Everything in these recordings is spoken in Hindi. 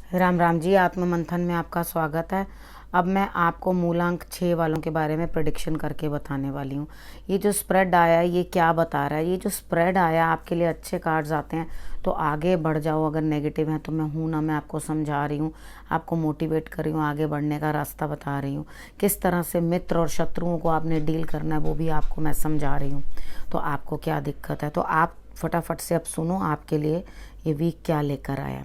राम राम जी। आत्म मंथन में आपका स्वागत है। अब मैं आपको मूलांक 6 वालों के बारे में प्रेडिक्शन करके बताने वाली हूँ। ये जो स्प्रेड आया है ये क्या बता रहा है? ये जो स्प्रेड आया आपके लिए अच्छे कार्ड्स आते हैं तो आगे बढ़ जाओ, अगर नेगेटिव है तो मैं हूँ ना, मैं आपको समझा रही हूँ, आपको मोटिवेट कर रही हूँ, आगे बढ़ने का रास्ता बता रही हूँ। किस तरह से मित्र और शत्रुओं को आपने डील करना है वो भी आपको मैं समझा रही हूँ। तो आपको क्या दिक्कत है, तो आप फटाफट से अब सुनो आपके लिए ये वीक क्या लेकर आया।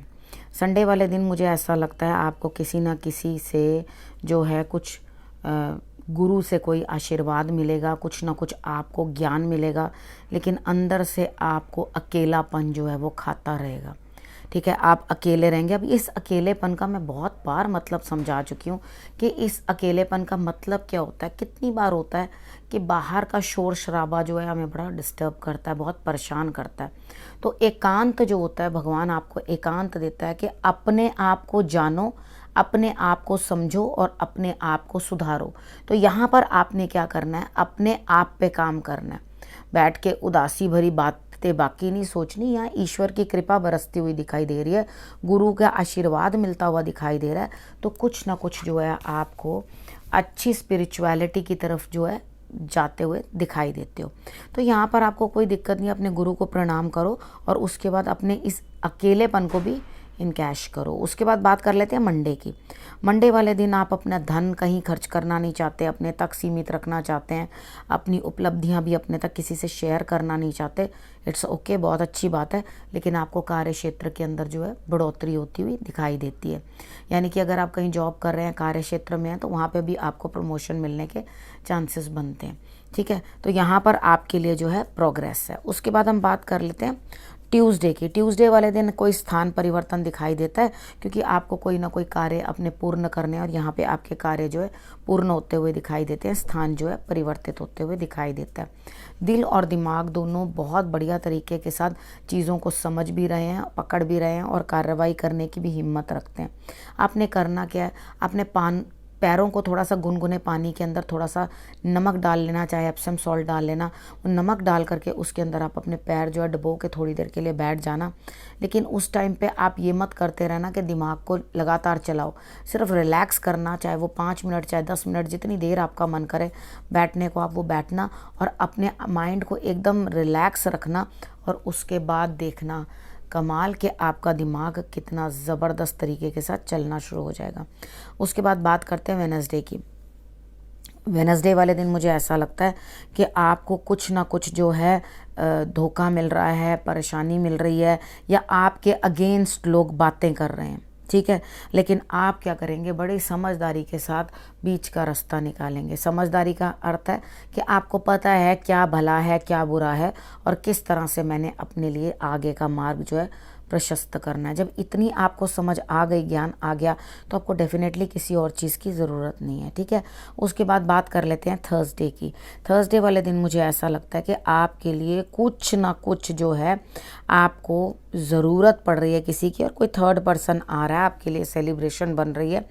संडे वाले दिन मुझे ऐसा लगता है आपको किसी ना किसी से जो है कुछ गुरु से कोई आशीर्वाद मिलेगा, कुछ ना कुछ आपको ज्ञान मिलेगा, लेकिन अंदर से आपको अकेलापन जो है वो खाता रहेगा। ठीक है, आप अकेले रहेंगे। अब इस अकेलेपन का मैं बहुत बार मतलब समझा चुकी हूँ कि इस अकेलेपन का मतलब क्या होता है। कितनी बार होता है कि बाहर का शोर शराबा जो है हमें बड़ा डिस्टर्ब करता है, बहुत परेशान करता है। तो एकांत जो होता है, भगवान आपको एकांत देता है कि अपने आप को जानो, अपने आप को समझो और अपने आप को सुधारो। तो यहाँ पर आपने क्या करना है, अपने आप पे काम करना है। बैठ के उदासी भरी बातें बाकी नहीं सोचनी। यहाँ ईश्वर की कृपा बरसती हुई दिखाई दे रही है, गुरु का आशीर्वाद मिलता हुआ दिखाई दे रहा है। तो कुछ ना कुछ जो है आपको अच्छी स्पिरिचुअलिटी की तरफ जो है जाते हुए दिखाई देते हो। तो यहाँ पर आपको कोई दिक्कत नहीं, अपने गुरु को प्रणाम करो और उसके बाद अपने इस अकेलेपन को भी इनकैश करो। उसके बाद बात कर लेते हैं मंडे की। मंडे वाले दिन आप अपना धन कहीं खर्च करना नहीं चाहते, अपने तक सीमित रखना चाहते हैं, अपनी उपलब्धियां भी अपने तक किसी से शेयर करना नहीं चाहते। इट्स ओके, बहुत अच्छी बात है, लेकिन आपको कार्य क्षेत्र के अंदर जो है बढ़ोतरी होती हुई दिखाई देती है। यानी कि अगर आप कहीं जॉब कर रहे हैं, कार्य क्षेत्र में हैं, तो वहाँ पर भी आपको प्रमोशन मिलने के चांसेस बनते हैं। ठीक है, तो यहाँ पर आपके लिए जो है प्रोग्रेस है। उसके बाद हम बात कर लेते हैं ट्यूसडे की। ट्यूसडे वाले दिन कोई स्थान परिवर्तन दिखाई देता है, क्योंकि आपको कोई ना कोई कार्य अपने पूर्ण करने और यहाँ पे आपके कार्य जो है पूर्ण होते हुए दिखाई देते हैं, स्थान जो है परिवर्तित होते हुए दिखाई देता है। दिल और दिमाग दोनों बहुत बढ़िया तरीके के साथ चीज़ों को समझ भी रहे हैं, पकड़ भी रहे हैं और कार्रवाई करने की भी हिम्मत रखते हैं। आपने करना क्या है, आपने पैरों को थोड़ा सा गुनगुने पानी के अंदर थोड़ा सा नमक डाल लेना, चाहे एप्सम सॉल्ट डाल लेना। नमक डाल करके उसके अंदर आप अपने पैर जो है डुबो के थोड़ी देर के लिए बैठ जाना। लेकिन उस टाइम पे आप ये मत करते रहना कि दिमाग को लगातार चलाओ, सिर्फ रिलैक्स करना, चाहे वो 5 मिनट चाहे 10 मिनट, जितनी देर आपका मन करे बैठने को आप वो बैठना और अपने माइंड को एकदम रिलैक्स रखना। और उसके बाद देखना कमाल के आपका दिमाग कितना ज़बरदस्त तरीके के साथ चलना शुरू हो जाएगा। उसके बाद बात करते हैं वेडनेसडे की। वेडनेसडे वाले दिन मुझे ऐसा लगता है कि आपको कुछ ना कुछ जो है धोखा मिल रहा है, परेशानी मिल रही है, या आपके अगेंस्ट लोग बातें कर रहे हैं। ठीक है, लेकिन आप क्या करेंगे, बड़ी समझदारी के साथ बीच का रास्ता निकालेंगे। समझदारी का अर्थ है कि आपको पता है क्या भला है क्या बुरा है और किस तरह से मैंने अपने लिए आगे का मार्ग जो है प्रशस्त करना है। जब इतनी आपको समझ आ गई, ज्ञान आ गया, तो आपको डेफिनेटली किसी और चीज़ की ज़रूरत नहीं है। ठीक है, उसके बाद बात कर लेते हैं थर्सडे की। थर्सडे वाले दिन मुझे ऐसा लगता है कि आपके लिए कुछ ना कुछ जो है आपको ज़रूरत पड़ रही है किसी की, और कोई थर्ड पर्सन आ रहा है आपके लिए, सेलिब्रेशन बन रही है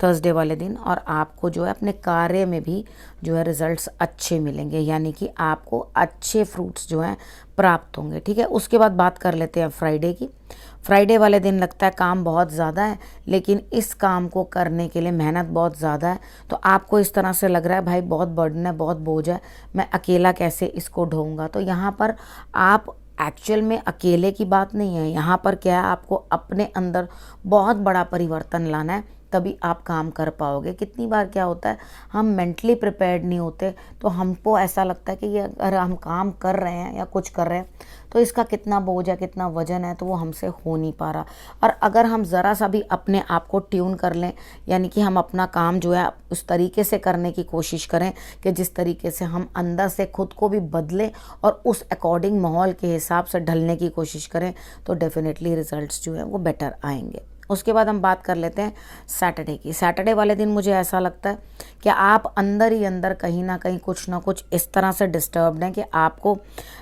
थर्सडे वाले दिन, और आपको जो है अपने कार्य में भी जो है रिजल्ट्स अच्छे मिलेंगे, यानी कि आपको अच्छे फ्रूट्स जो हैं प्राप्त होंगे। ठीक है, उसके बाद बात कर लेते हैं फ्राइडे की। फ्राइडे वाले दिन लगता है काम बहुत ज़्यादा है, लेकिन इस काम को करने के लिए मेहनत बहुत ज़्यादा है। तो आपको इस तरह से लग रहा है भाई बहुत बर्डन है, बहुत बोझ है, मैं अकेला कैसे इसको ढोऊंगा। तो यहाँ पर आप एक्चुअल में अकेले की बात नहीं है, यहाँ पर क्या है, आपको अपने अंदर बहुत बड़ा परिवर्तन लाना है, तभी आप काम कर पाओगे। कितनी बार क्या होता है, हम मेंटली प्रिपेयर्ड नहीं होते, तो हमको ऐसा लगता है कि ये अगर हम काम कर रहे हैं या कुछ कर रहे हैं तो इसका कितना बोझ है, कितना वजन है, तो वो हमसे हो नहीं पा रहा। और अगर हम ज़रा सा भी अपने आप को ट्यून कर लें, यानी कि हम अपना काम जो है उस तरीके से करने की कोशिश करें कि जिस तरीके से हम अंदर से खुद को भी बदलें और उस अकॉर्डिंग माहौल के हिसाब से ढलने की कोशिश करें, तो डेफिनेटली रिजल्ट्स जो है वो बेटर आएंगे। उसके बाद हम बात कर लेते हैं सैटरडे की। सैटरडे वाले दिन मुझे ऐसा लगता है कि आप अंदर ही अंदर कहीं ना कहीं कुछ ना कुछ इस तरह से डिस्टर्ब्ड हैं कि आपको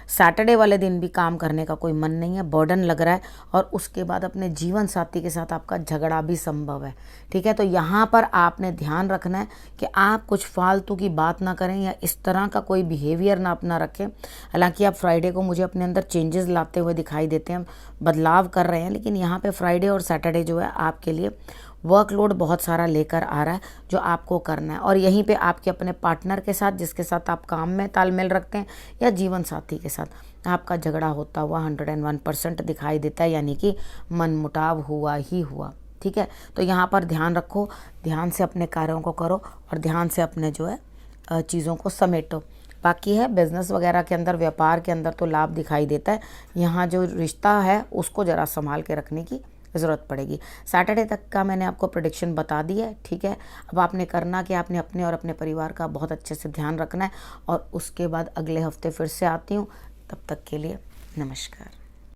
सैटरडे वाले दिन भी काम करने का कोई मन नहीं है, बर्डन लग रहा है, और उसके बाद अपने जीवन साथी के साथ आपका झगड़ा भी संभव है। ठीक है, तो यहाँ पर आपने ध्यान रखना है कि आप कुछ फालतू की बात ना करें या इस तरह का कोई बिहेवियर ना अपना रखें। हालांकि आप फ्राइडे को मुझे अपने अंदर चेंजेस लाते हुए दिखाई देते हैं, बदलाव कर रहे हैं, लेकिन यहाँ पे फ्राइडे और सैटरडे जो है आपके लिए वर्कलोड बहुत सारा लेकर आ रहा है जो आपको करना है। और यहीं पे आपके अपने पार्टनर के साथ, जिसके साथ आप काम में तालमेल रखते हैं, या जीवन साथी के साथ आपका झगड़ा होता हुआ 101% दिखाई देता है, यानी कि मनमुटाव हुआ ही हुआ। ठीक है, तो यहाँ पर ध्यान रखो, ध्यान से अपने कार्यों को करो और ध्यान से अपने जो है चीज़ों को समेटो। बाकी है बिजनेस वगैरह के अंदर, व्यापार के अंदर तो लाभ दिखाई देता है। यहाँ जो रिश्ता है उसको ज़रा संभाल के रखने की ज़रूरत पड़ेगी। सैटरडे तक का मैंने आपको प्रेडिक्शन बता दी है। ठीक है, अब आपने करना कि आपने अपने और अपने परिवार का बहुत अच्छे से ध्यान रखना है, और उसके बाद अगले हफ्ते फिर से आती हूँ। तब तक के लिए नमस्कार।